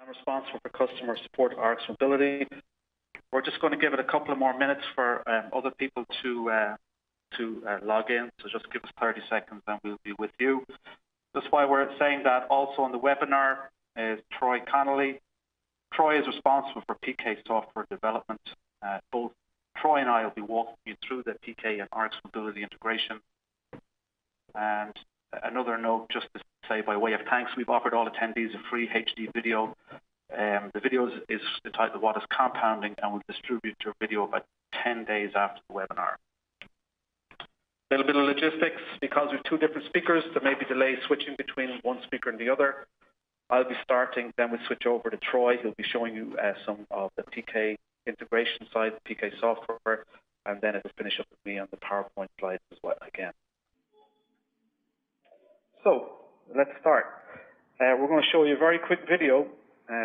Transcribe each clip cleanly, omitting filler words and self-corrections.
I'm responsible for customer support at RX Mobility. We're just going to give it a couple of more minutes for other people to log in. So just give us 30 seconds and we'll be with you. That's why we're saying that also on the webinar is Troy Connolly. Troy is responsible for PK software development. Both Troy and I will be walking you through the PK and RX Mobility integration. And another note, just to say by way of thanks, we've offered all attendees a free HD video. The video is entitled What is Compounding, and we'll distribute your video about 10 days after the webinar. A little bit of logistics, because we have two different speakers, there may be delays switching between one speaker and the other. I'll be starting, then we'll switch over to Troy. He'll be showing you some of the PK integration side, the PK software, and then it'll finish up with me on the PowerPoint slides as well again. So let's start. We're going to show you a very quick video,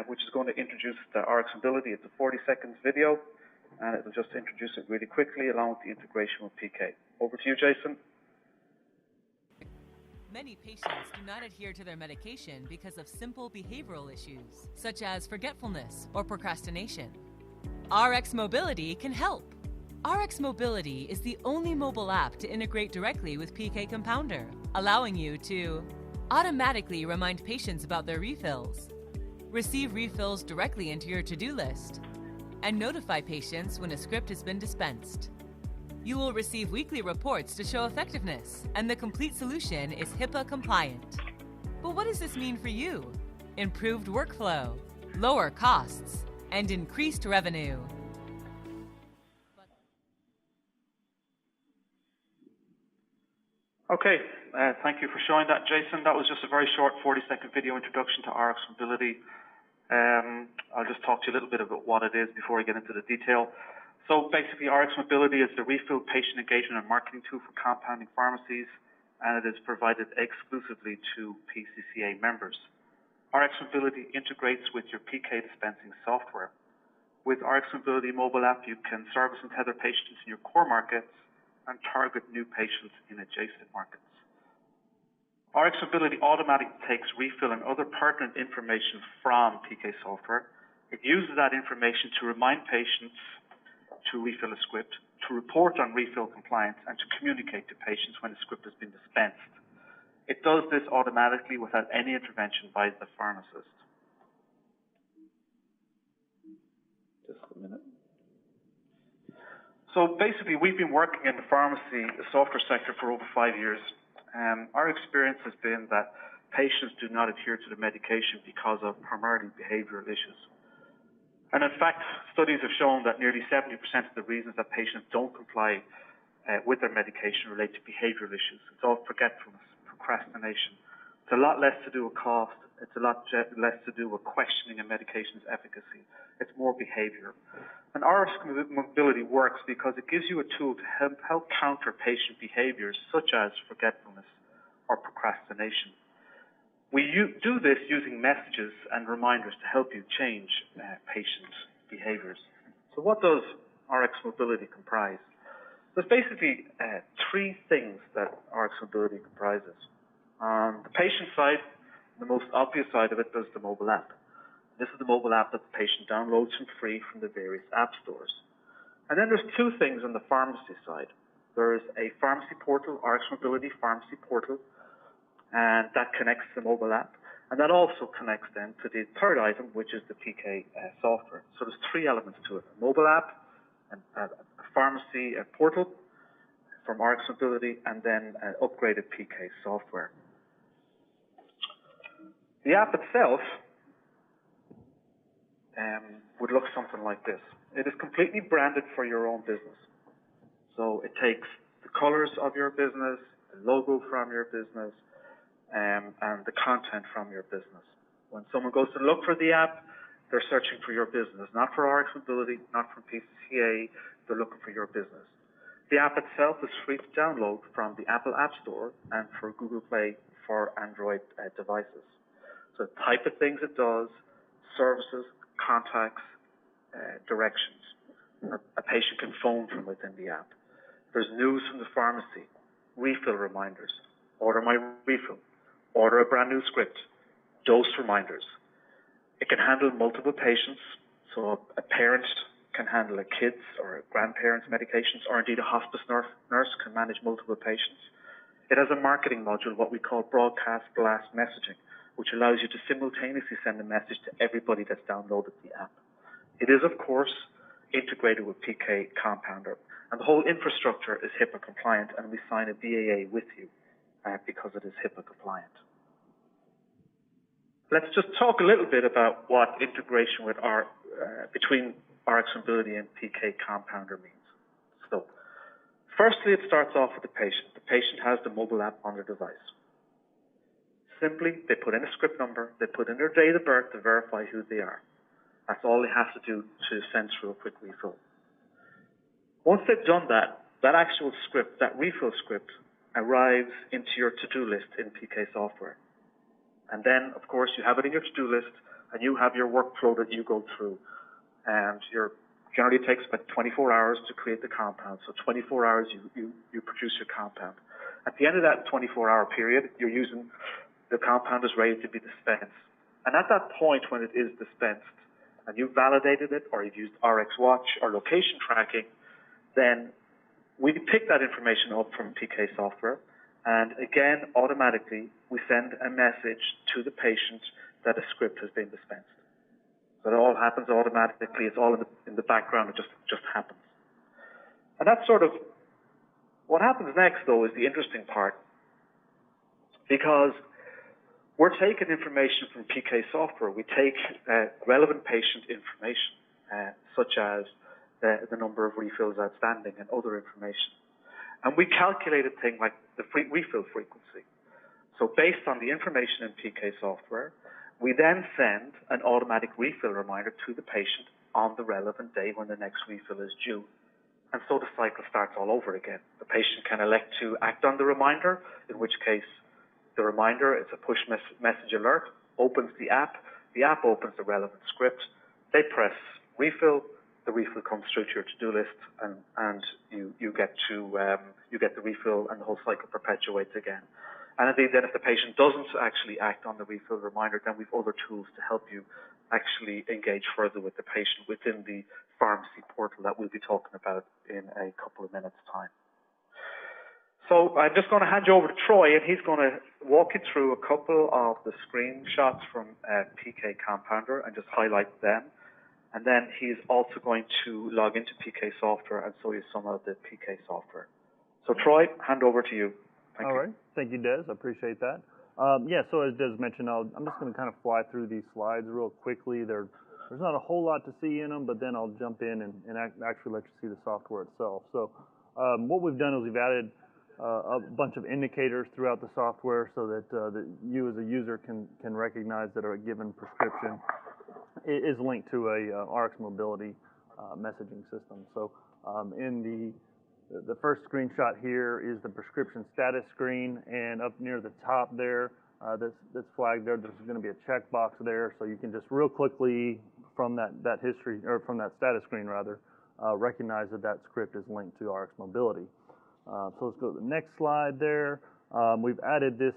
which is going to introduce the RX Mobility. It's a 40-second video, and it'll just introduce it really quickly along with the integration with PK. Over to you, Jason. Many patients do not adhere to their medication because of simple behavioral issues, such as forgetfulness or procrastination. RX Mobility can help. RX Mobility is the only mobile app to integrate directly with PK Compounder, allowing you to automatically remind patients about their refills, receive refills directly into your to-do list, and notify patients when a script has been dispensed. You will receive weekly reports to show effectiveness, and the complete solution is HIPAA compliant. But what does this mean for you? Improved workflow, lower costs, and increased revenue. Okay, thank you for showing that, Jason. That was just a very short 40-second video introduction to RX Mobility. I'll just talk to you a little bit about what it is before I get into the detail. So basically, RX Mobility is the refill patient engagement and marketing tool for compounding pharmacies, and it is provided exclusively to PCCA members. RX Mobility integrates with your PK dispensing software. With RX Mobility mobile app, you can service and tether patients in your core markets and target new patients in adjacent markets. RX Mobility automatically takes refill and other pertinent information from PK software. It uses that information to remind patients to refill a script, to report on refill compliance, and to communicate to patients when a script has been dispensed. It does this automatically without any intervention by the pharmacist. Just a minute. So basically, we've been working in the pharmacy software sector for over 5 years. Our experience has been that patients do not adhere to the medication because of primarily behavioral issues. And in fact, studies have shown that nearly 70% of the reasons that patients don't comply with their medication relate to behavioral issues. It's all forgetfulness, procrastination. It's a lot less to do with cost. It's a lot less to do with questioning a medication's efficacy. It's more behavior. And RX Mobility works because it gives you a tool to help counter patient behaviors such as forgetfulness or procrastination. We do this using messages and reminders to help you change patient behaviors. So what does RX Mobility comprise? There's basically three things that RX Mobility comprises. On the patient side, the most obvious side of it is the mobile app. This is the mobile app that the patient downloads for free from the various app stores. And then there's two things on the pharmacy side. There's a pharmacy portal, RX Mobility Pharmacy Portal, and that connects to the mobile app. And that also connects then to the third item, which is the PK software. So there's three elements to it: a mobile app, a pharmacy portal from RX Mobility, and then an upgraded PK software. The app itself would look something like this. It is completely branded for your own business. So it takes the colors of your business, the logo from your business, and the content from your business. When someone goes to look for the app, they're searching for your business, not for RX Mobility, not from PCCA, they're looking for your business. The app itself is free to download from the Apple App Store and for Google Play for Android devices. So the type of things it does: services, contacts, directions. A patient can phone from within the app. There's news from the pharmacy, refill reminders, order my refill, order a brand new script, dose reminders. It can handle multiple patients, so a parent can handle a kid's or a grandparent's medications, or indeed a hospice nurse can manage multiple patients. It has a marketing module, what we call broadcast blast messaging, which allows you to simultaneously send a message to everybody that's downloaded the app. It is, of course, integrated with PK Compounder, and the whole infrastructure is HIPAA compliant, and we sign a BAA with you because it is HIPAA compliant. Let's just talk a little bit about what integration with between Rx Mobility and PK Compounder means. So, firstly, it starts off with the patient. The patient has the mobile app on their device. Simply, they put in a script number, they put in their date of birth to verify who they are. That's all they have to do to send through a quick refill. Once they've done that, that actual script, that refill script, arrives into your to-do list in PK software. And then, of course, you have it in your to-do list, and you have your workflow that you go through. And generally it takes about 24 hours to create the compound. So 24 hours you produce your compound. At the end of that 24-hour period, the compound is ready to be dispensed. And at that point when it is dispensed, and you've validated it, or you've used RX Watch or location tracking, then we pick that information up from PK software, and again, automatically, we send a message to the patient that a script has been dispensed. So it all happens automatically. It's all in the background. It just happens. And that's sort of what happens next, though, is the interesting part, because we're taking information from PK software. We take relevant patient information, such as the number of refills outstanding and other information. And we calculate a thing like the refill frequency. So based on the information in PK software, we then send an automatic refill reminder to the patient on the relevant day when the next refill is due. And so the cycle starts all over again. The patient can elect to act on the reminder, in which case the reminder, it's a push message alert, opens the app opens the relevant script, they press refill, the refill comes through to your to-do list, and you get the refill, and the whole cycle perpetuates again. And indeed, then if the patient doesn't actually act on the refill reminder, then we've other tools to help you actually engage further with the patient within the pharmacy portal that we'll be talking about in a couple of minutes' time. So I'm just going to hand you over to Troy, and he's going to walk you through a couple of the screenshots from PK Compounder and just highlight them. And then he's also going to log into PK software and show you some of the PK software. So Troy, hand over to you. Thank you. All right. Thank you, Des. I appreciate that. So as Des mentioned, I'm just going to kind of fly through these slides real quickly. There's not a whole lot to see in them, but then I'll jump in and actually let you see the software itself. So what we've done is we've added a bunch of indicators throughout the software so that you as a user can recognize that a given prescription is linked to a RX Mobility messaging system. So in the first screenshot here is the prescription status screen, and up near the top there, that's flagged there, there's going to be a checkbox there, so you can just real quickly from that history, or from that status screen rather, recognize that script is linked to RX Mobility. So let's go to the next slide there. We've added this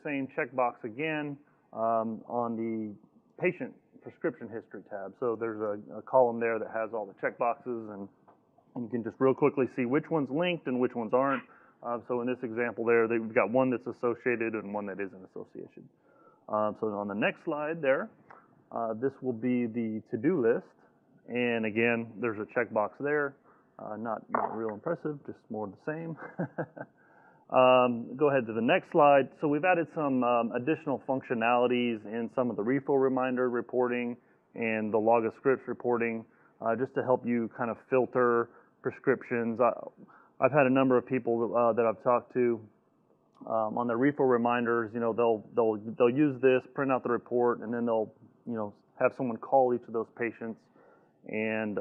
same checkbox again on the patient prescription history tab. So there's a column there that has all the checkboxes, and you can just real quickly see which one's linked and which ones aren't. So in this example there, we've got one that's associated and one that isn't associated. So on the next slide there, this will be the to-do list. And again, there's a checkbox there. Not real impressive, just more of the same. Go ahead to the next slide. So we've added some additional functionalities in some of the refill reminder reporting and the log of scripts reporting, just to help you kind of filter prescriptions. I've had a number of people that I've talked to on their refill reminders. You know, they'll use this, print out the report, and then they'll have someone call each of those patients and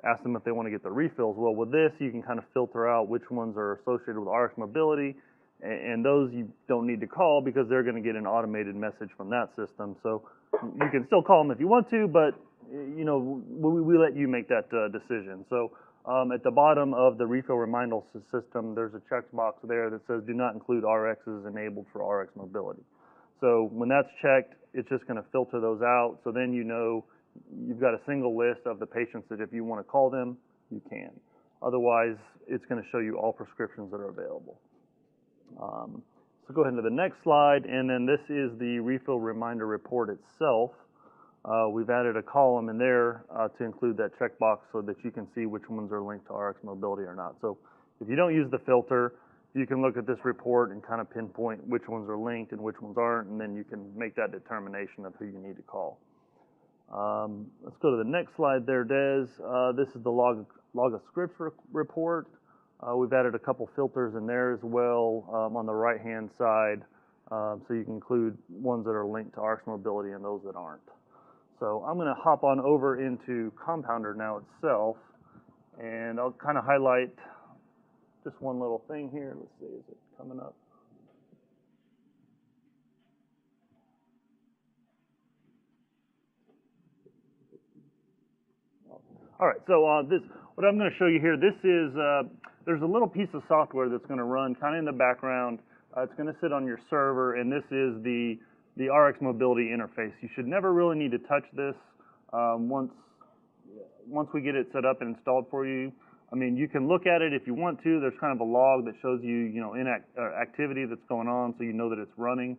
ask them if they want to get the refills. Well, with this, you can kind of filter out which ones are associated with RX Mobility, and those you don't need to call because they're going to get an automated message from that system. So you can still call them if you want to, but we let you make that decision. So at the bottom of the refill reminder system, there's a checkbox there that says do not include RXs enabled for RX Mobility. So when that's checked, it's just going to filter those out. So then you know you've got a single list of the patients that if you want to call them, you can. Otherwise, it's going to show you all prescriptions that are available. So go ahead to the next slide, and then this is the refill reminder report itself. We've added a column in there to include that checkbox so that you can see which ones are linked to RX Mobility or not. So if you don't use the filter, you can look at this report and kind of pinpoint which ones are linked and which ones aren't, and then you can make that determination of who you need to call. Let's go to the next slide there, Des. This is the log of scripts report. We've added a couple filters in there as well on the right-hand side, so you can include ones that are linked to RX Mobility and those that aren't. So I'm going to hop on over into Compounder now itself, and I'll kind of highlight just one little thing here. Let's see, is it coming up? All right, so what I'm going to show you here, this is, there's a little piece of software that's going to run kind of in the background. It's going to sit on your server, and this is the RX Mobility interface. You should never really need to touch this once we get it set up and installed for you. I mean, you can look at it if you want to. There's kind of a log that shows you, activity that's going on, so you know that it's running.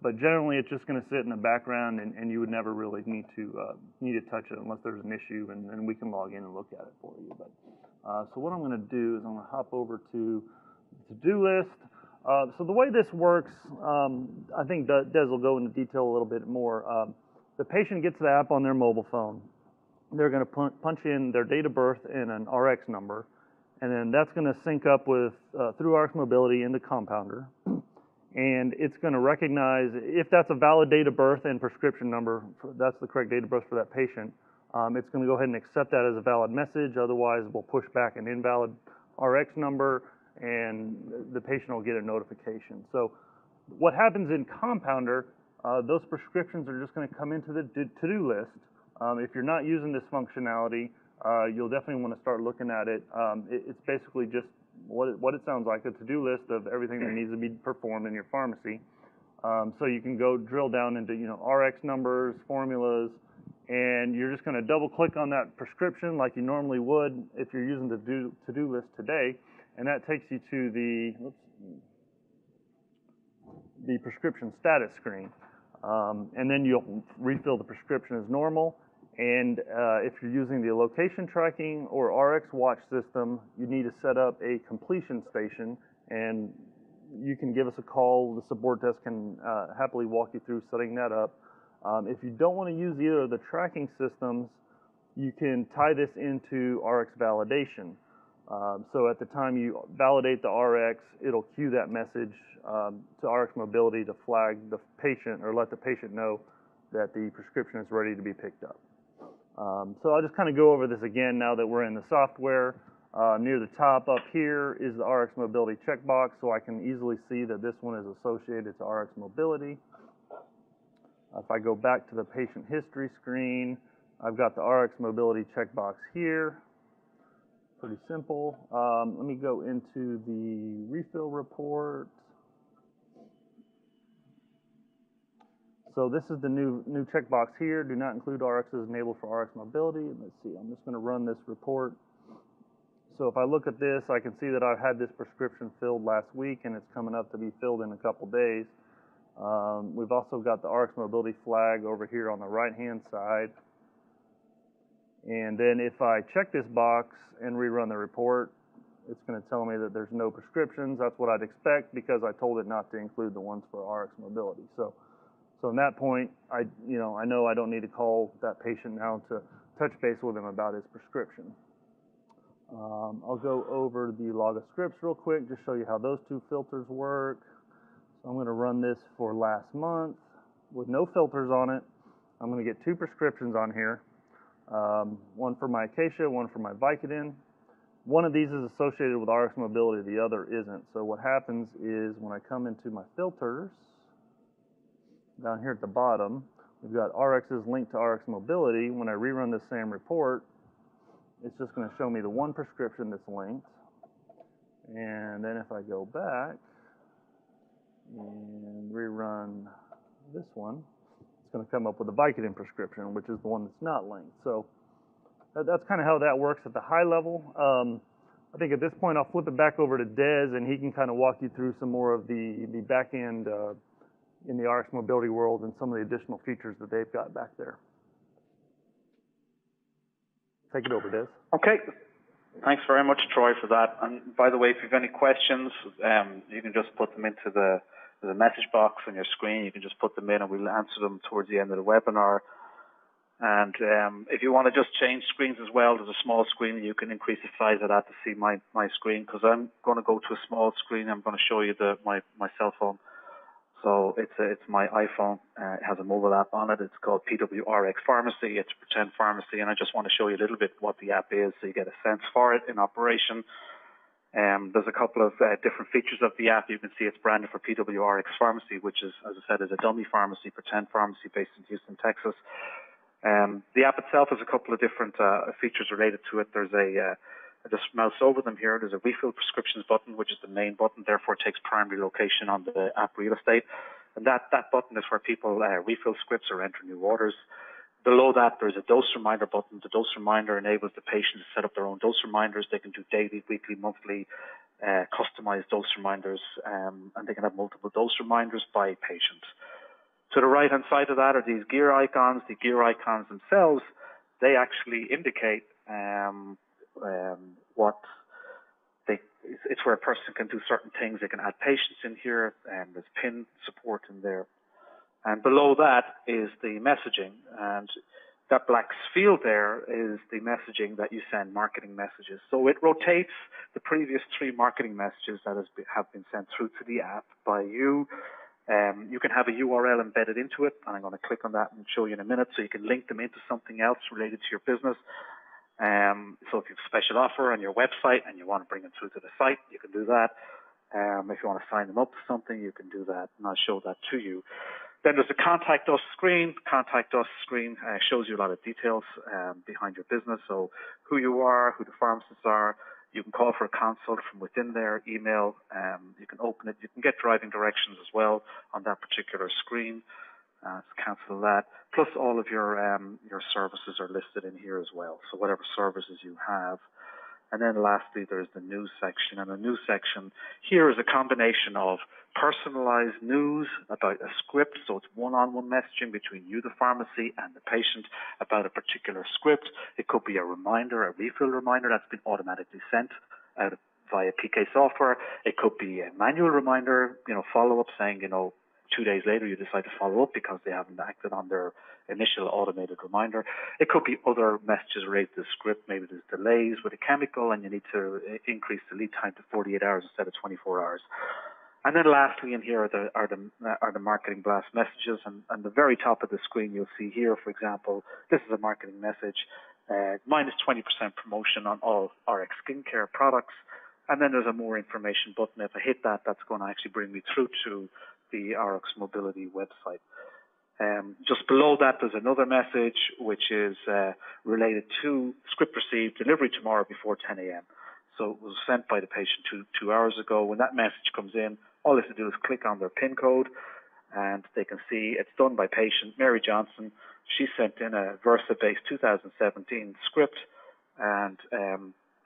But generally, it's just going to sit in the background, and you would never really need to touch it unless there's an issue, and we can log in and look at it for you. But so what I'm going to do is I'm going to hop over to the to-do list. So the way this works, I think Des will go into detail a little bit more. The patient gets the app on their mobile phone. They're going to punch in their date of birth and an RX number, and then that's going to sync up with through RX Mobility into Compounder. And it's going to recognize if that's a valid date of birth and prescription number, that's the correct date of birth for that patient. It's going to go ahead and accept that as a valid message. Otherwise, we'll push back an invalid RX number, and the patient will get a notification. So what happens in Compounder, those prescriptions are just going to come into the to-do list. If you're not using this functionality, you'll definitely want to start looking at it. It's basically just what it sounds like, a to-do list of everything that needs to be performed in your pharmacy. So you can go drill down into RX numbers, formulas, and you're just going to double click on that prescription like you normally would if you're using the to-do list today, and that takes you to the prescription status screen. And then you'll refill the prescription as normal. And if you're using the location tracking or RX watch system, you need to set up a completion station, and you can give us a call. The support desk can happily walk you through setting that up. If you don't want to use either of the tracking systems, you can tie this into RX validation. So at the time you validate the RX, it'll cue that message to RX Mobility to flag the patient or let the patient know that the prescription is ready to be picked up. So I'll just kind of go over this again now that we're in the software. Near the top up here is the RX Mobility checkbox, so I can easily see that this one is associated to RX Mobility. If I go back to the patient history screen, I've got the RX Mobility checkbox here. Pretty simple. Let me go into the refill report. So this is the new checkbox here. Do not include RXs enabled for RX Mobility. Let's see, I'm just going to run this report. So if I look at this, I can see that I had this prescription filled last week, and it's coming up to be filled in a couple days. We've also got the RX Mobility flag over here on the right-hand side. And then if I check this box and rerun the report, it's going to tell me that there's no prescriptions. That's what I'd expect because I told it not to include the ones for RX Mobility. So in that point, I know I don't need to call that patient now to touch base with him about his prescription. I'll go over the log of scripts real quick, just show you how those two filters work. So I'm going to run this for last month with no filters on it. I'm going to get two prescriptions on here. One for my Acacia, one for my Vicodin. One of these is associated with RX Mobility, the other isn't. So what happens is when I come into my filters, down here at the bottom, we've got RXs linked to RX Mobility. When I rerun this same report, it's just going to show me the one prescription that's linked. And then if I go back and rerun this one, it's going to come up with a Vicodin prescription, which is the one that's not linked. So that's kind of how that works at the high level. I think at this point I'll flip it back over to Des, and he can kind of walk you through some more of the back end in the RX mobility world and some of the additional features that they've got back there. Take it over, Des. Okay. Thanks very much, Troy, for that. And by the way, if you have any questions, you can just put them into the message box on your screen. You can just put them in, and we'll answer them towards the end of the webinar. And if you want to just change screens as well, there's a small screen. You can increase the size of that to see my screen, because I'm going to go to a small screen. I'm going to show you my cell phone. So it's my iPhone. It has a mobile app on it. It's called PWRX Pharmacy. It's a pretend pharmacy, and I just want to show you a little bit what the app is so you get a sense for it in operation. There's a couple of different features of the app. You can see it's branded for PWRX Pharmacy, which is, as I said, is a dummy pharmacy, pretend pharmacy based in Houston, Texas. The app itself has a couple of different features related to it. There's I just mouse over them here. There's a refill prescriptions button, which is the main button. Therefore, it takes primary location on the app real estate. And that button is where people refill scripts or enter new orders. Below that, there's a dose reminder button. The dose reminder enables the patient to set up their own dose reminders. They can do daily, weekly, monthly, customized dose reminders, and they can have multiple dose reminders by patient. To the right-hand side of that are these gear icons. The gear icons themselves, they actually indicate it's where a person can do certain things. They can add patients in here, and there's PIN support in there. And below that is the messaging, and that black field there is the messaging that you send, marketing messages. So it rotates the previous 3 marketing messages that have been sent through to the app by you. You can have a URL embedded into it, and I'm going to click on that and show you in a minute, so you can link them into something else related to your business. So if you have a special offer on your website and you want to bring them through to the site, you can do that. If you want to sign them up to something, you can do that, and I'll show that to you. Then there's a Contact Us screen. Contact Us screen shows you a lot of details behind your business, so who you are, who the pharmacists are. You can call for a consult from within there, email. You can open it. You can get driving directions as well on that particular screen. Let's cancel that. Plus, all of your services are listed in here as well. So whatever services you have. And then lastly, there's the news section. And the news section here is a combination of personalized news about a script. So it's one-on-one messaging between you, the pharmacy, and the patient about a particular script. It could be a reminder, a refill reminder that's been automatically sent out via PK software. It could be a manual reminder, follow-up saying, 2 days later you decide to follow up because they haven't acted on their initial automated reminder. It could be other messages related to the script. Maybe there's delays with a chemical and you need to increase the lead time to 48 hours instead of 24 hours. And then lastly in here are the marketing blast messages. And the very top of the screen you'll see here, for example, this is a marketing message, minus 20% promotion on all RX skincare products. And then there's a more information button. If I hit that, that's going to actually bring me through to the RX Mobility website. Just below that, there's another message which is related to script received, delivery tomorrow before 10 a.m. So it was sent by the patient two hours ago. When that message comes in, all they have to do is click on their PIN code, and they can see it's done by patient Mary Johnson. She sent in a Versa-based 2017 script, and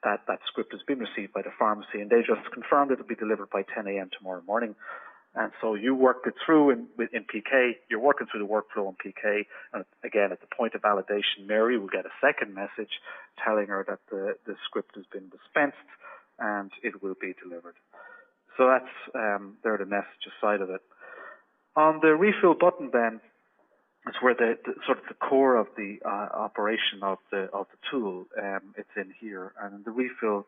that script has been received by the pharmacy, and they just confirmed it will be delivered by 10 a.m. tomorrow morning. And so you worked it through in PK. You're working through the workflow in PK. And again, at the point of validation, Mary will get a second message telling her that the script has been dispensed and it will be delivered. So that's there the messages side of it. On the refill button, then, it's where the sort of the core of the operation of the tool. It's in here, and in the refill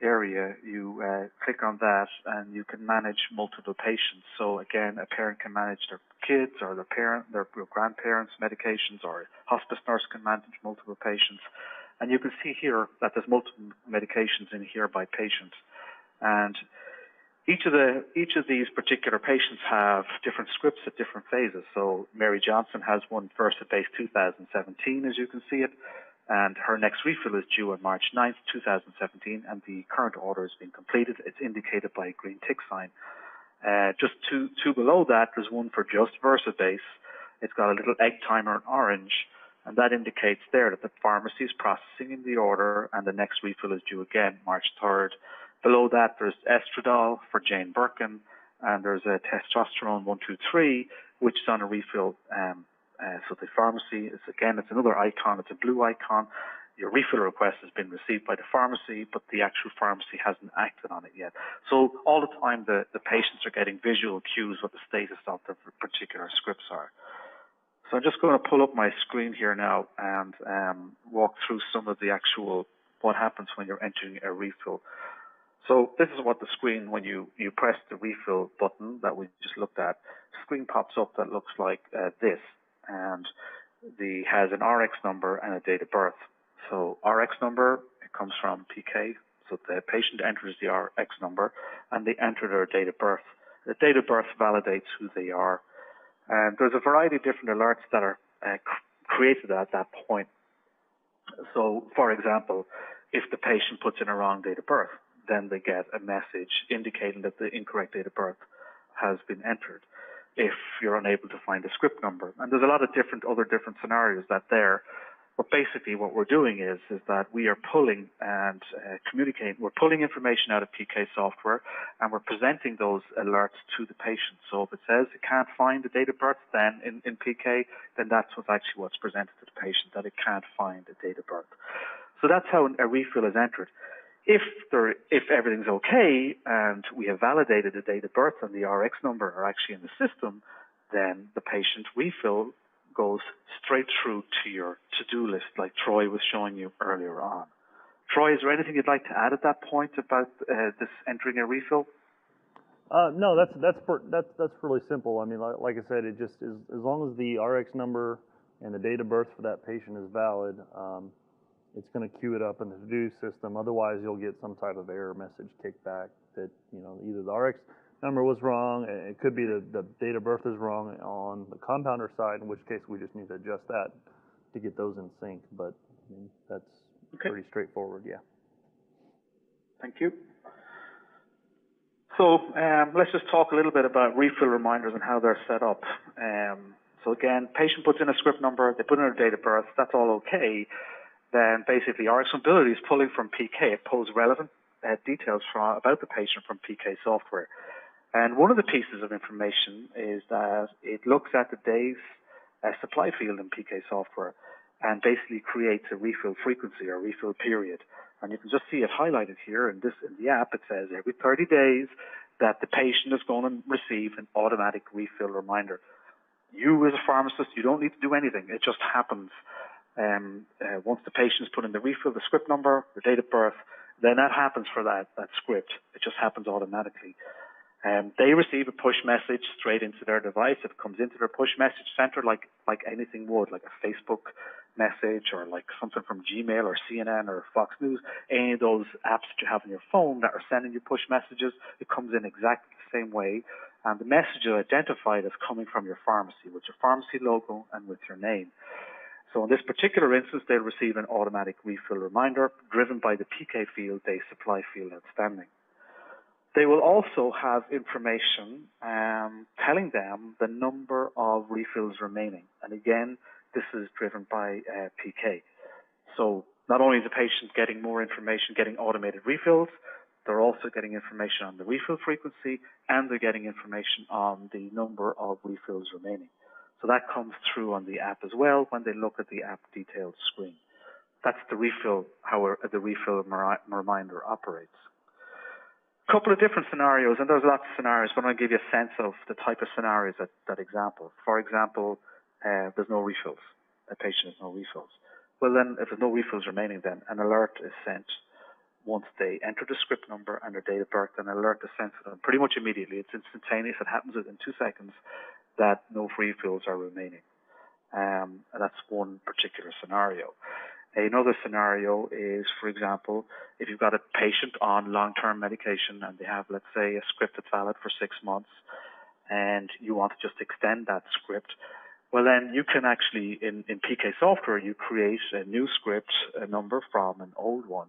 area, you click on that and you can manage multiple patients. So again, a parent can manage their kids or their grandparents' medications, or a hospice nurse can manage multiple patients. And you can see here that there's multiple medications in here by patient. And each of these particular patients have different scripts at different phases. So Mary Johnson has one Versa-based 2017, as you can see it. And her next refill is due on March 9th, 2017, and the current order has been completed. It's indicated by a green tick sign. Just two below that, there's one for just Versa-base. It's got a little egg timer in orange, and that indicates there that the pharmacy is processing in the order and the next refill is due again March 3rd. Below that, there's estradiol for Jane Birkin, and there's a testosterone 123, which is on a refill. So the pharmacy is, again, it's another icon. It's a blue icon. Your refill request has been received by the pharmacy, but the actual pharmacy hasn't acted on it yet. So all the time, the patients are getting visual cues what the status of their particular scripts are. So I'm just going to pull up my screen here now and walk through some of the actual what happens when you're entering a refill. So this is what the screen, when you press the refill button that we just looked at, the screen pops up that looks like this, and has an RX number and a date of birth. So RX number, it comes from PK, so the patient enters the RX number and they enter their date of birth. The date of birth validates who they are. And there's a variety of different alerts that are created at that point. So, for example, if the patient puts in a wrong date of birth, then they get a message indicating that the incorrect date of birth has been entered. If you're unable to find a script number, and there's a lot of other different scenarios that there. But basically what we're doing is that we are pulling and communicating. We're pulling information out of PK software and we're presenting those alerts to the patient. So if it says it can't find the date of birth then in PK, then that's what's presented to the patient, that it can't find the date of birth. So that's how a refill is entered. If everything's okay and we have validated the date of birth and the RX number are actually in the system, then the patient refill goes straight through to your to-do list, like Troy was showing you earlier on. Troy, is there anything you'd like to add at that point about this entering a refill? No, that's really simple. I mean, like I said, it just is, as long as the RX number and the date of birth for that patient is valid, it's going to queue it up in the to-do system. Otherwise, you'll get some type of error message kicked back that, either the RX number was wrong. It could be the date of birth is wrong on the compounder side, in which case we just need to adjust that to get those in sync. But I mean, that's pretty straightforward, yeah. Thank you. So let's just talk a little bit about refill reminders and how they're set up. So again, patient puts in a script number, they put in a date of birth, that's all okay. Then basically RX Mobility is pulling from PK. It pulls relevant details about the patient from PK software. And one of the pieces of information is that it looks at the day's supply field in PK software and basically creates a refill frequency or refill period. And you can just see it highlighted here in the app. It says every 30 days that the patient is going to receive an automatic refill reminder. You as a pharmacist, you don't need to do anything. It just happens. Once the patient's put in the refill, the script number, the date of birth, then that happens for that script. It just happens automatically. They receive a push message straight into their device. It comes into their push message center like anything would, like a Facebook message or like something from Gmail or CNN or Fox News. Any of those apps that you have on your phone that are sending you push messages, it comes in exactly the same way. And the message is identified as coming from your pharmacy with your pharmacy logo and with your name. So in this particular instance, they'll receive an automatic refill reminder driven by the PK field, day supply field outstanding. They will also have information telling them the number of refills remaining. And again, this is driven by PK. So not only is the patient getting more information, getting automated refills, they're also getting information on the refill frequency, and they're getting information on the number of refills remaining. So that comes through on the app as well when they look at the app details screen. That's the refill, how the refill reminder operates. A couple of different scenarios, and there's lots of scenarios, but I'm going to give you a sense of the type of scenarios that example. For example, there's no refills. A patient has no refills. Well, then, if there's no refills remaining, then an alert is sent once they enter the script number and their date of birth. An alert is sent to them pretty much immediately. It's instantaneous. It happens within 2 seconds that no refills are remaining. And that's one particular scenario. Another scenario is, for example, if you've got a patient on long-term medication and they have, let's say, a script that's valid for 6 months and you want to just extend that script, well, then you can actually, in PK software, you create a new script, a number from an old one,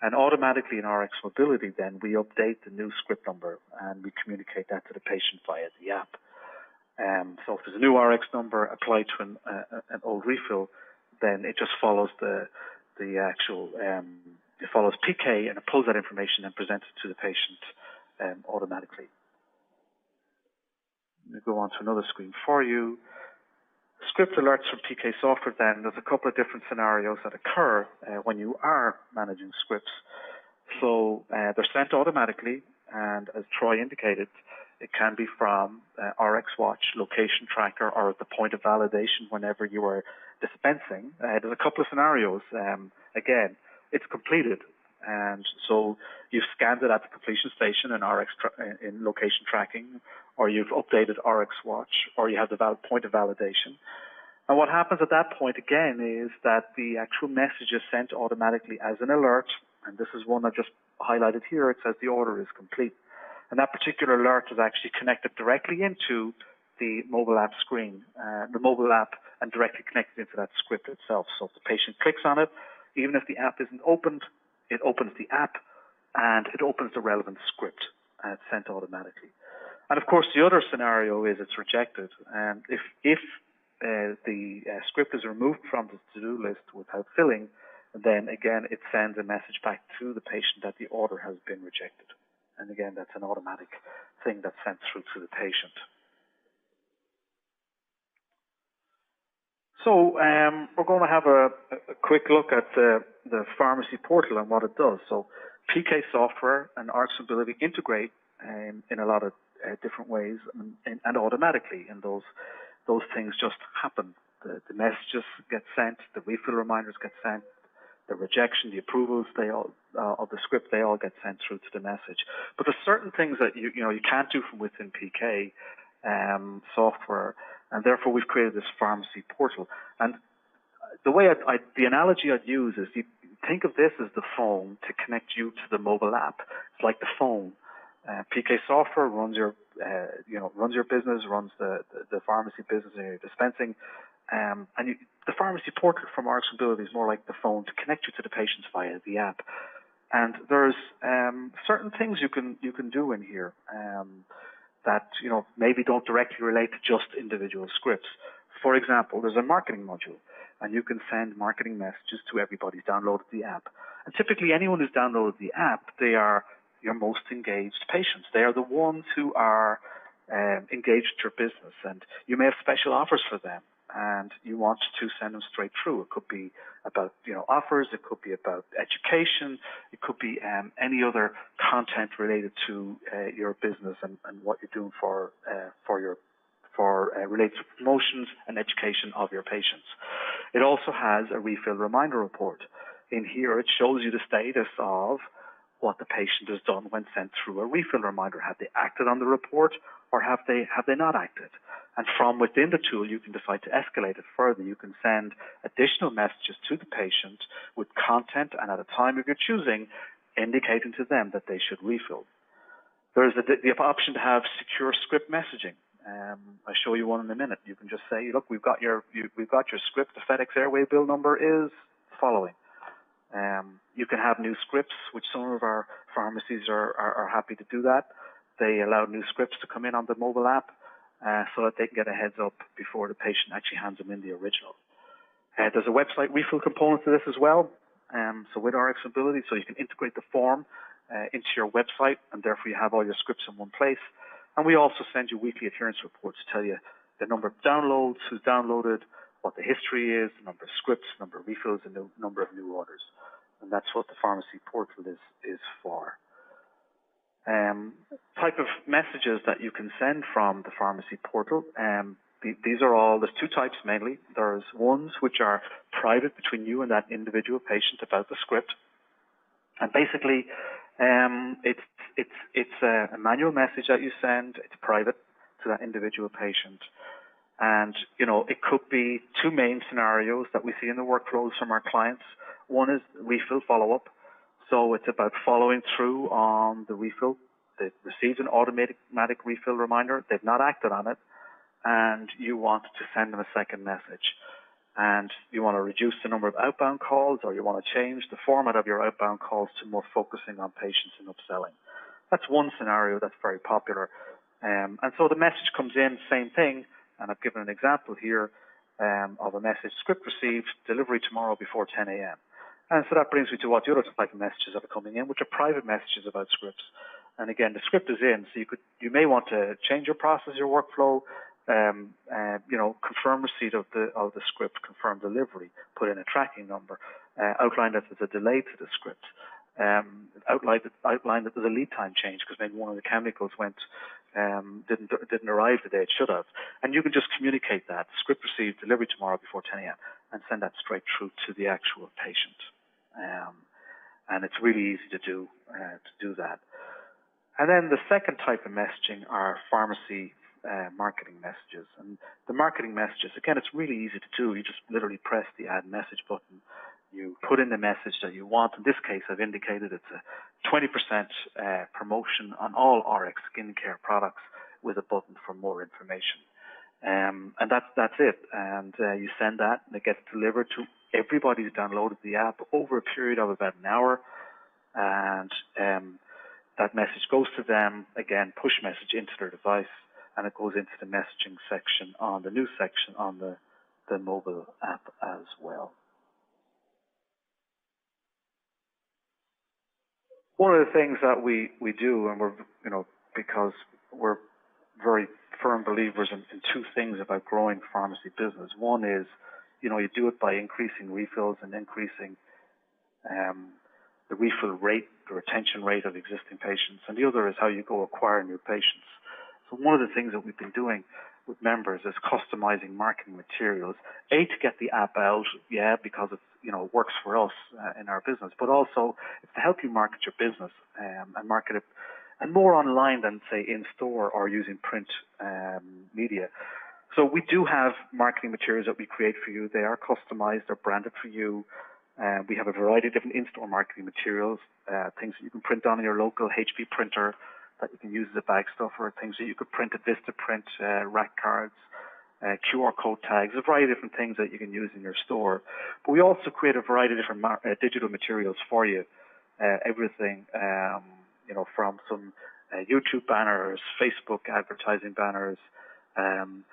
and automatically in RX Mobility, then we update the new script number and we communicate that to the patient via the app. So if there's a new RX number applied to an old refill, then it just follows the actual, it follows PK and it pulls that information and presents it to the patient automatically. Let me go on to another screen for you. Script alerts from PK software, then there's a couple of different scenarios that occur when you are managing scripts. So they're sent automatically, and as Troy indicated, it can be from RX Watch, location tracker, or at the point of validation whenever you are dispensing. There's a couple of scenarios. Again, it's completed, and so you've scanned it at the completion station in in location tracking, or you've updated RX Watch, or you have the point of validation. And what happens at that point, again, is that the actual message is sent automatically as an alert, and this is one I've just highlighted here. It says the order is complete. And that particular alert is actually connected directly into the mobile app screen, the mobile app, and directly connected into that script itself. So if the patient clicks on it, even if the app isn't opened, it opens the app and it opens the relevant script, and it's sent automatically. And of course, the other scenario is it's rejected. And if the script is removed from the to-do list without filling, then again it sends a message back to the patient that the order has been rejected. And again, that's an automatic thing that's sent through to the patient. So we're going to have a quick look at the pharmacy portal and what it does. So PK software and RX Mobility integrate in a lot of different ways and automatically, and those things just happen. The messages get sent, the refill reminders get sent, the rejection, the approvals, they all of the script, they all get sent through to the message. But there's certain things that you can't do from within PK software, and therefore we've created this pharmacy portal. And the way the analogy I'd use is, you think of this as the phone to connect you to the mobile app. It's like the phone. PK software runs your runs your business, runs the pharmacy business and your dispensing. The pharmacy portal from RX Mobility is more like the phone to connect you to the patients via the app. And there's certain things you can do in here that maybe don't directly relate to just individual scripts. For example, there's a marketing module, and you can send marketing messages to everybody who's downloaded the app. And typically, anyone who's downloaded the app, they are your most engaged patients. They are the ones who are engaged with your business, and you may have special offers for them, and you want to send them straight through. It could be about offers, it could be about education, it could be any other content related to your business and what you're doing for related to promotions and education of your patients. It also has a refill reminder report. In here, it shows you the status of what the patient has done when sent through a refill reminder. Have they acted on the report, or have they not acted? And from within the tool, you can decide to escalate it further. You can send additional messages to the patient with content and at a time of your choosing, indicating to them that they should refill. There's the option to have secure script messaging. I'll show you one in a minute. You can just say, look, we've got your script. The FedEx Airway bill number is following. You can have new scripts, which some of our pharmacies are happy to do that. They allow new scripts to come in on the mobile app so that they can get a heads up before the patient actually hands them in the original. There's a website refill component to this as well. So with RX Mobility, so you can integrate the form into your website, and therefore you have all your scripts in one place. And we also send you weekly adherence reports to tell you the number of downloads, who's downloaded, what the history is, the number of scripts, number of refills, and the number of new orders. And that's what the pharmacy portal is for. Type of messages that you can send from the pharmacy portal. These are all, there's two types mainly. There's ones which are private between you and that individual patient about the script. And basically, it's a manual message that you send. It's private to that individual patient. And, it could be two main scenarios that we see in the workflows from our clients. One is refill follow-up. So it's about following through on the refill. They've received an automatic refill reminder. They've not acted on it. And you want to send them a second message. And you want to reduce the number of outbound calls, or you want to change the format of your outbound calls to more focusing on patients and upselling. That's one scenario that's very popular. And so the message comes in, same thing, and I've given an example here of a message: script received, delivery tomorrow before 10 a.m. And so that brings me to what the other type of messages that are coming in, which are private messages about scripts. And again, the script is in, so you may want to change your process, your workflow, confirm receipt of the script, confirm delivery, put in a tracking number, outline that there's a delay to the script, outline that there's a lead time change because maybe one of the chemicals didn't arrive the day it should have, and you can just communicate that script received, delivery tomorrow before 10 a.m. and send that straight through to the actual patient, and it's really easy to do that. And then the second type of messaging are pharmacy marketing messages. And the marketing messages, again, it's really easy to do. You just literally press the add message button. You put in the message that you want. In this case, I've indicated it's a 20% promotion on all RX skincare products with a button for more information. And that's it. And you send that, and it gets delivered to everybody who's downloaded the app over a period of about an hour. And that message goes to them, again, push message into their device, and it goes into the messaging section on the news section on the mobile app as well. One of the things that we do, and we're, because we're very firm believers in two things about growing pharmacy business. One is, you do it by increasing refills and increasing the refill rate, the retention rate of existing patients, and the other is how you go acquire new patients. So one of the things that we've been doing with members is customizing marketing materials, to get the app out, because it's, it works for us in our business, but also it's to help you market your business and market it, and more online than, say, in-store or using print media. So we do have marketing materials that we create for you. They are customized, they're branded for you. We have a variety of different in-store marketing materials, things that you can print on your local HP printer that you can use as a bag stuffer, things that you could print at Vistaprint, rack cards, QR code tags, a variety of different things that you can use in your store. But we also create a variety of different digital materials for you, everything, from some YouTube banners, Facebook advertising banners, and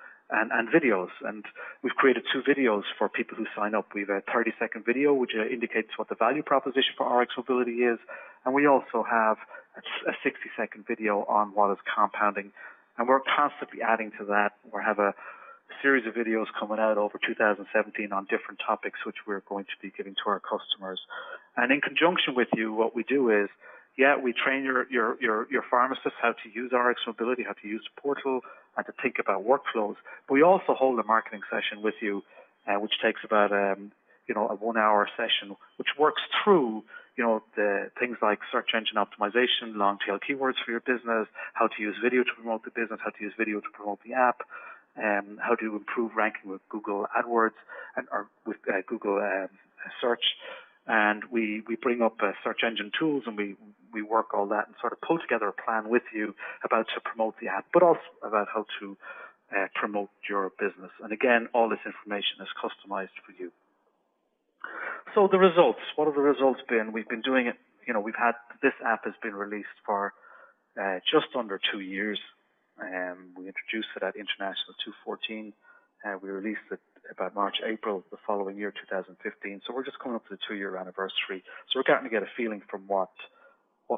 videos. And we've created 2 videos for people who sign up. We have a 30-second video, which indicates what the value proposition for RX Mobility is. And we also have a 60-second video on what is compounding. And we're constantly adding to that. We have a series of videos coming out over 2017 on different topics, which we're going to be giving to our customers. And in conjunction with you, what we do is, we train your pharmacists how to use RX Mobility, how to use the portal, and to think about workflows. But we also hold a marketing session with you, which takes about a 1-hour session, which works through the things like search engine optimization, long tail keywords for your business, how to use video to promote the business, how to use video to promote the app, how to improve ranking with Google AdWords or with Google search. And we bring up search engine tools, and we work all that and sort of pull together a plan with you about to promote the app, but also about how to promote your business. And again, all this information is customized for you. So the results, what have the results been? We've been doing it, this app has been released for just under 2 years. We introduced it at International 214. We released it about March, April the following year, 2015. So we're just coming up to the 2-year anniversary. So we're starting to get a feeling from what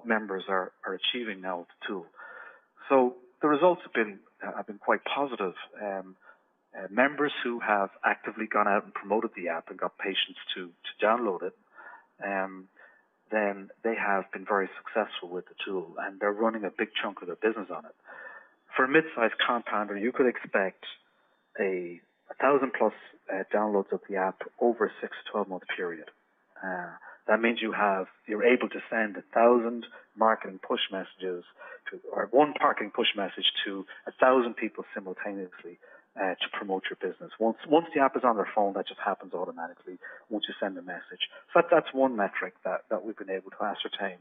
members are achieving now with the tool. So the results have been quite positive. Members who have actively gone out and promoted the app and got patients to download it, then they have been very successful with the tool, and they're running a big chunk of their business on it. For a mid-sized compounder, you could expect 1,000 plus downloads of the app over a 6 to 12 month period. That means you're able to send 1,000 marketing push messages or one marketing push message to 1,000 people simultaneously to promote your business. Once the app is on their phone, that just happens automatically once you send a message. So that's one metric that we've been able to ascertain.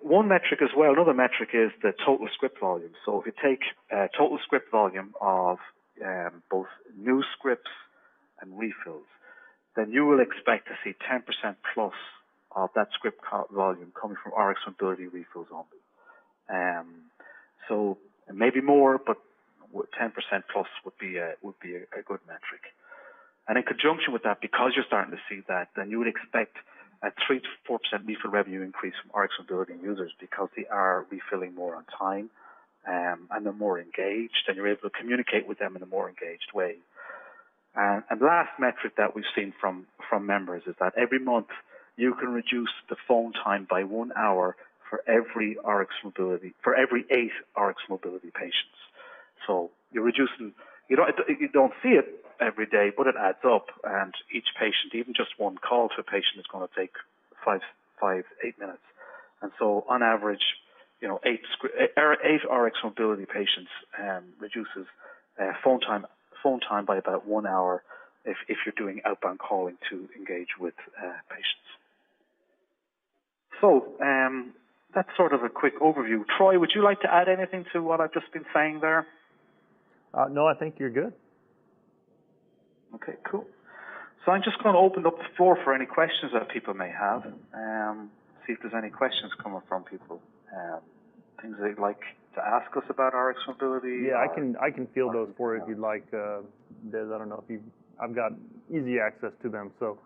One metric as well, another metric is the total script volume. So if you take total script volume of both new scripts and refills, then you will expect to see 10% plus of that script volume coming from RX Mobility refills only. So maybe more, but 10% plus would be a good metric. And in conjunction with that, because you're starting to see that, then you would expect a 3 to 4% refill revenue increase from RX Mobility users because they are refilling more on time, and they're more engaged, and you're able to communicate with them in a more engaged way. And the last metric that we've seen from members is that every month you can reduce the phone time by 1 hour for every 8 RX Mobility patients. So you're reducing. You don't see it every day, but it adds up. And each patient, even just one call to a patient, is going to take 8 minutes. And so on average, 8 RX Mobility patients reduces phone time by about 1 hour if you're doing outbound calling to engage with patients. So that's sort of a quick overview. Troy, would you like to add anything to what I've just been saying there? No, I think you're good. Okay, cool. So I'm just going to open up the floor for any questions that people may have. See if there's any questions coming from people. Things they'd like to ask us about RX Mobility. Yeah, I can field those for you if you'd like, Des. I don't know if I've got easy access to them. So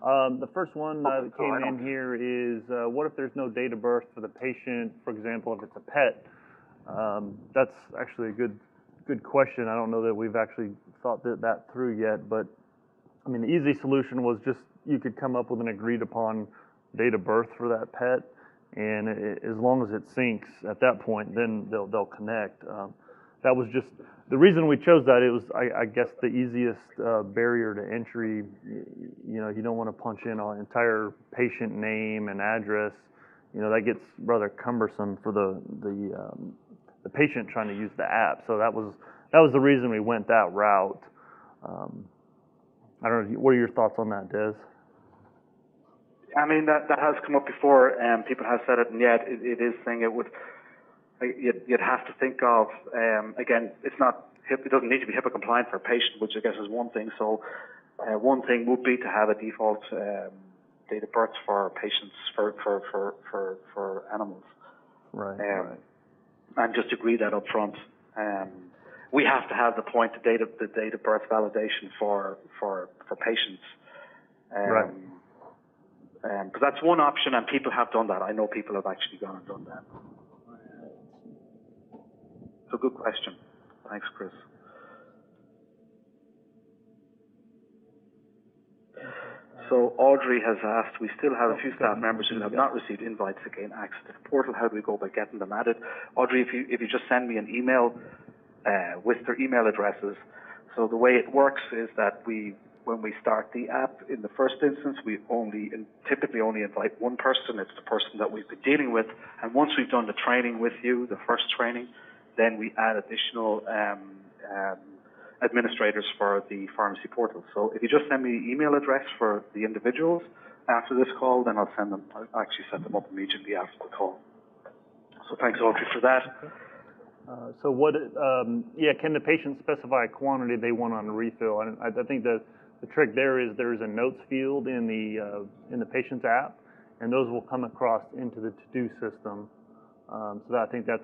the first one that came in here is, what if there's no date of birth for the patient? For example, if it's a pet. That's actually a good question. I don't know that we've actually thought that through yet, but I mean, the easy solution was just you could come up with an agreed upon date of birth for that pet, and as long as it syncs at that point, then they'll connect. That was just the reason we chose that. It was, I guess, the easiest barrier to entry. You don't want to punch in an entire patient name and address. That gets rather cumbersome for the patient trying to use the app. So that was the reason we went that route. I don't know. What are your thoughts on that, Des? I mean, that has come up before. People have said it, and yet it is thing. You'd have to think of again. It doesn't need to be HIPAA compliant for a patient, which I guess is one thing. So one thing would be to have a default date of birth for patients for animals. Right. Right. And just agree that up front. We have to have the date of birth validation for patients. Right. But that's one option, and people have done that. I know people have actually gone and done that. So good question. Thanks, Chris. So Audrey has asked, we still have a few staff members who have not received invites to gain access to the portal. How do we go about getting them added? Audrey, if you just send me an email with their email addresses. So the way it works is that when we start the app, in the first instance, we typically only invite one person. It's the person that we've been dealing with. And once we've done the training with you, the first training, then we add additional administrators for the pharmacy portal. So if you just send me the email address for the individuals after this call, then I'll actually set them up immediately after the call. So thanks, Audrey, for that. So can the patient specify a quantity they want on a refill? And I think the trick there is there's a notes field in the patient's app, and those will come across into the to-do system. So I think that's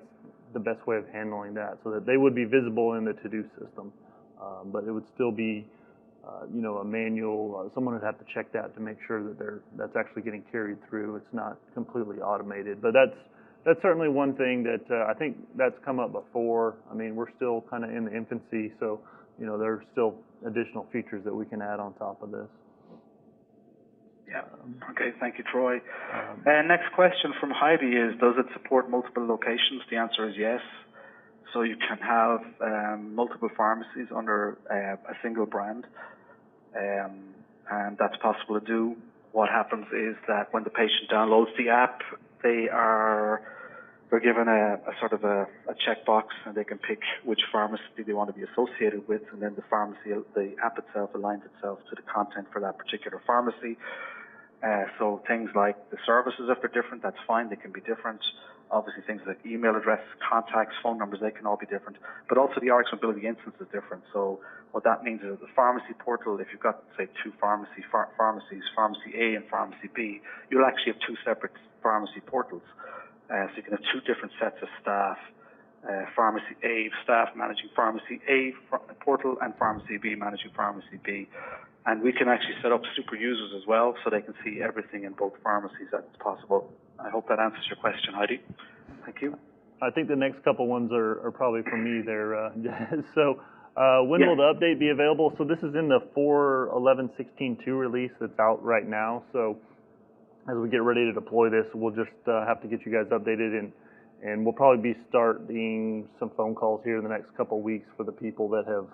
the best way of handling that, so that they would be visible in the to-do system. But it would still be, a manual. Someone would have to check that to make sure that that's actually getting carried through. It's not completely automated. But that's certainly one thing that I think that's come up before. I mean, we're still kind of in the infancy, so there's still additional features that we can add on top of this. Yeah. Okay. Thank you, Troy. Next question from Heidi is: does it support multiple locations? The answer is yes. So you can have multiple pharmacies under a single brand, and that's possible to do. What happens is that when the patient downloads the app, they're given a sort of a checkbox, and they can pick which pharmacy they want to be associated with, and then the app itself aligns itself to the content for that particular pharmacy. So things like the services, if they're different, that's fine. They can be different. Obviously, things like email addresses, contacts, phone numbers, they can all be different. But also the RX Mobility instance is different. So what that means is the pharmacy portal, if you've got, say, two pharmacies, Pharmacy A and Pharmacy B, you'll actually have two separate pharmacy portals. So you can have two different sets of staff Pharmacy A staff managing Pharmacy A portal and Pharmacy B managing Pharmacy B. And we can actually set up super users as well, so they can see everything in both pharmacies as possible. I hope that answers your question, Heidi. Thank you. I think the next couple ones are probably for me there. So when will the update be available? So this is in the 4.11.16.2 release that's out right now. So as we get ready to deploy this, we'll just have to get you guys updated, and we'll probably be starting some phone calls here in the next couple weeks for the people that have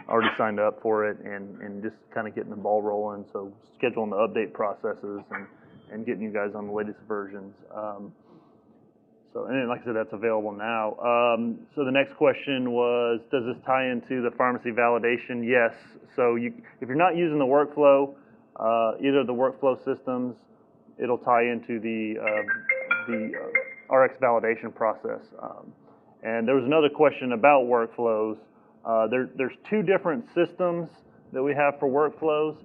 already signed up for it, and just kind of getting the ball rolling. So scheduling the update processes and getting you guys on the latest versions. So, and like I said, that's available now. So the next question was, does this tie into the pharmacy validation? Yes. So if you're not using the workflow, either of the workflow systems, it'll tie into the RX validation process. And there was another question about workflows. There's two different systems that we have for workflows.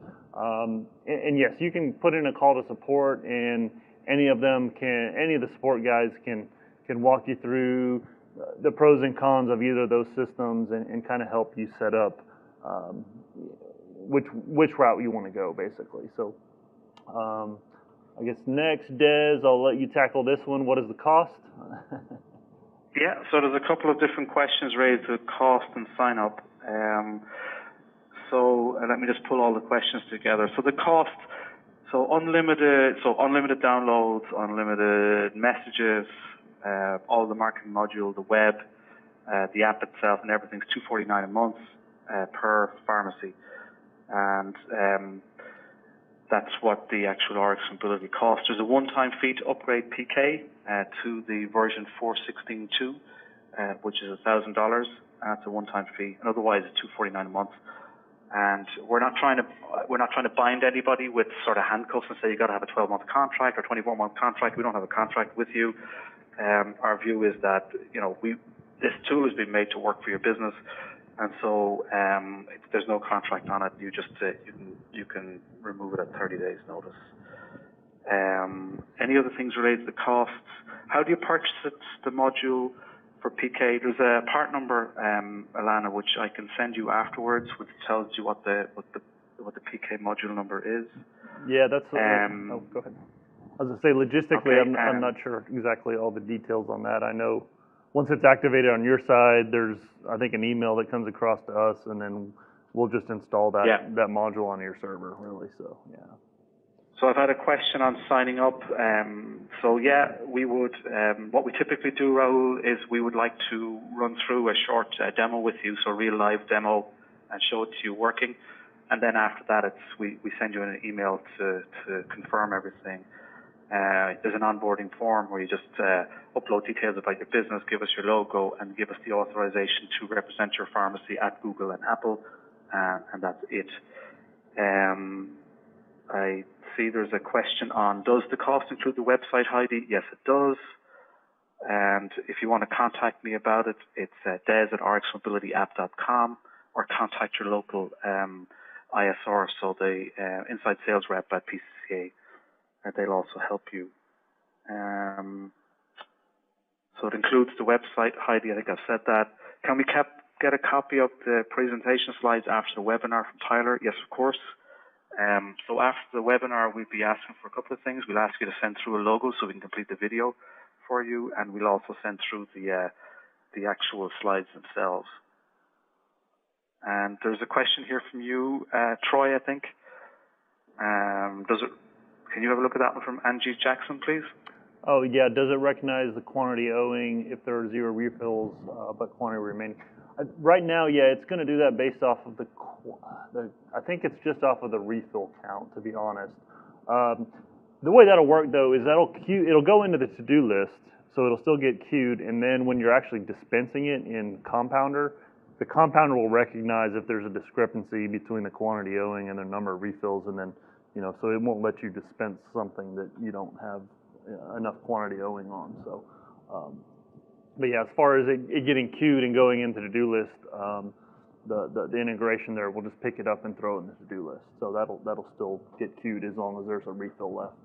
And yes, you can put in a call to support, and any of the support guys can walk you through the pros and cons of either of those systems and kind of help you set up which route you want to go, basically. So I guess next, Des, I'll let you tackle this one. What is the cost? Yeah, so there's a couple of different questions raised, the cost and sign up. So let me just pull all the questions together. So the cost, unlimited downloads, unlimited messages, all the marketing module, the web, the app itself, and everything's $249 a month per pharmacy, and that's what the actual RX Mobility costs. There's a one-time fee to upgrade PK to the version 4.16.2, which is $1,000. That's a one-time fee, and otherwise it's $249 a month. And we're not trying to bind anybody with sort of handcuffs and say you got to have a 12-month contract or 24-month contract. We don't have a contract with you. Our view is that this tool has been made to work for your business, and so there's no contract on it. You just you can remove it at 30 days notice. Any other things related to the costs? How do you purchase it, the module for PK? There's a part number, Alana, which I can send you afterwards, which tells you what the PK module number is. Yeah, that's. Go ahead. I was going to say, logistically, okay, I'm not sure exactly all the details on that. I know once it's activated on your side, there's, I think, an email that comes across to us, and then we'll just install that module on your server, really. So, yeah. So I've had a question on signing up. We would, what we typically do, Raul, is we would like to run through a short demo with you, so a real live demo, and show it to you working. And then after that, we send you an email to confirm everything. There's an onboarding form where you just upload details about your business, give us your logo, and give us the authorization to represent your pharmacy at Google and Apple, and that's it. I see there's a question on, does the cost include the website, Heidi? Yes, it does. And if you want to contact me about it, it's des@rxmobilityapp.com, or contact your local ISR, so the inside sales rep at PCCA. They'll also help you. So it includes the website, Heidi, I think I've said that. Can we get a copy of the presentation slides after the webinar from Tyler? Yes, of course. So after the webinar, we'll be asking for a couple of things. We'll ask you to send through a logo so we can complete the video for you, and we'll also send through the actual slides themselves. And there's a question here from you, Troy, I think. Can you have a look at that one from Angie Jackson, please? Oh, yeah. Does it recognize the quantity owing if there are 0 refills but quantity remaining? Right now, yeah, it's going to do that based off of I think it's just off of the refill count, to be honest. The way that'll work, though, is it'll go into the to-do list, so it'll still get queued, and then when you're actually dispensing it in Compounder, the Compounder will recognize if there's a discrepancy between the quantity owing and the number of refills, and then, so it won't let you dispense something that you don't have enough quantity owing on. So, but yeah, as far as it getting queued and going into the to-do list, the integration there will just pick it up and throw it in the to-do list. So that'll still get queued as long as there's a refill left.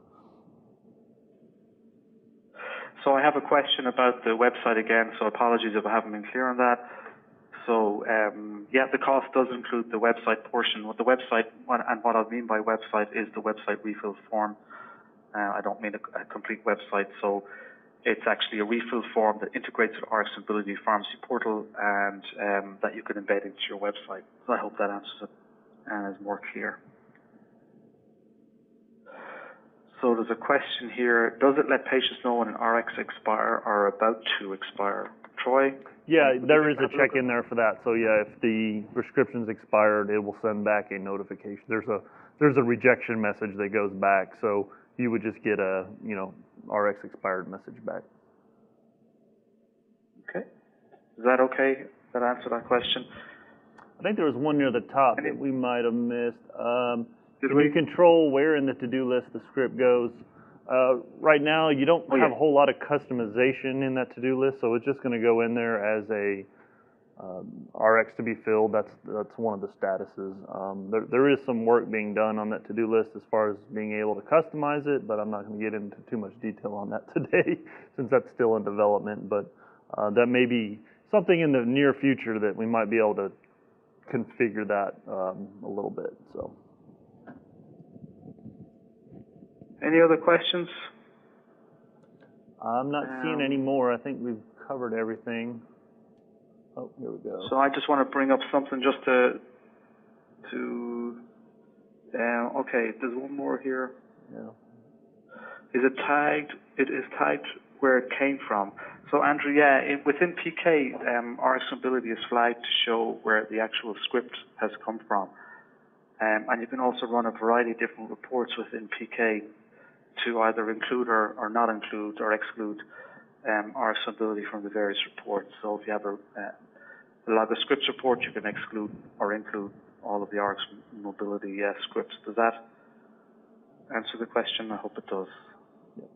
So I have a question about the website again, so apologies if I haven't been clear on that. So, yeah, the cost does include the website portion. What the website, and what I mean by website is the website refill form. I don't mean a complete website, so it's actually a refill form that integrates with RX Mobility Pharmacy Portal and that you can embed into your website. So I hope that answers it and is more clear. So there's a question here. Does it let patients know when an RX expire or about to expire? Troy? Yeah, there is a check in there for that. So yeah, if the prescription's expired, it will send back a notification. There's a rejection message that goes back. So you would just get a, RX expired message back. Okay. Is that okay? That answer that question? I think there was one near the top that we might have missed. Can you control where in the to-do list the script goes? Right now, you don't have a whole lot of customization in that to-do list, so it's just going to go in there as a RX to be filled. That's one of the statuses. There is some work being done on that to-do list as far as being able to customize it, but I'm not going to get into too much detail on that today since that's still in development. But that may be something in the near future that we might be able to configure that a little bit. So. Any other questions? I'm not seeing any more. I think we've covered everything. Oh, here we go. So I just want to bring up something just to okay, there's one more here. Yeah. Is it tagged? It is tagged where it came from. So Andrew, yeah, within PK, RX Mobility is flagged to show where the actual script has come from. And you can also run a variety of different reports within PK to either include or not include or exclude RX Mobility from the various reports. So if you have a log of scripts report, you can exclude or include all of the RX Mobility scripts. Does that answer the question? I hope it does. Yeah.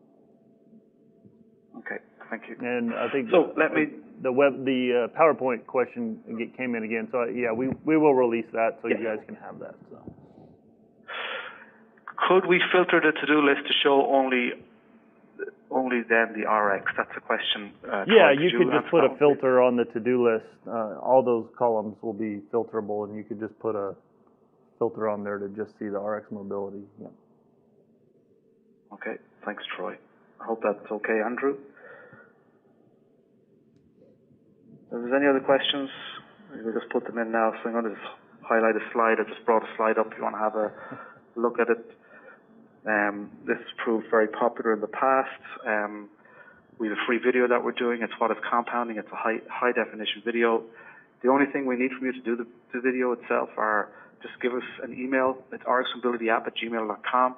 Okay, thank you. And I think so. The PowerPoint question came in again. So yeah, we will release that so you guys can have that. So. Could we filter the to-do list to show only then the RX? That's a question. Yeah, you could just put a filter on the to-do list. All those columns will be filterable, and you could just put a filter on there to just see the RX Mobility. Yeah. Okay, thanks, Troy. I hope that's okay, Andrew. If there's any other questions, we'll just put them in now. So I'm going to just highlight a slide. I just brought a slide up if you want to have a look at it. This has proved very popular in the past. We have a free video that we're doing. It's what is compounding. It's a high definition video. The only thing we need from you to do the video itself are just give us an email. It's rxmobilityapp@gmail.com.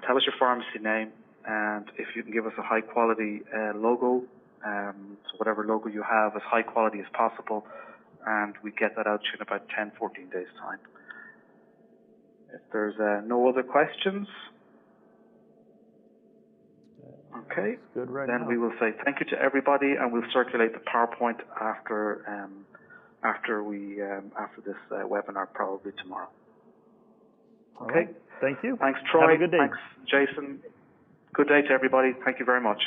Tell us your pharmacy name, and if you can give us a high quality logo, so whatever logo you have, as high quality as possible, and we get that out to you in about 10-14 days time. If there's no other questions, okay, good right then now. we will say thank you to everybody, and we'll circulate the PowerPoint after this webinar, probably tomorrow. Okay. Right. Thank you. Thanks, Troy. Have a good day. Thanks, Jason. Good day to everybody. Thank you very much.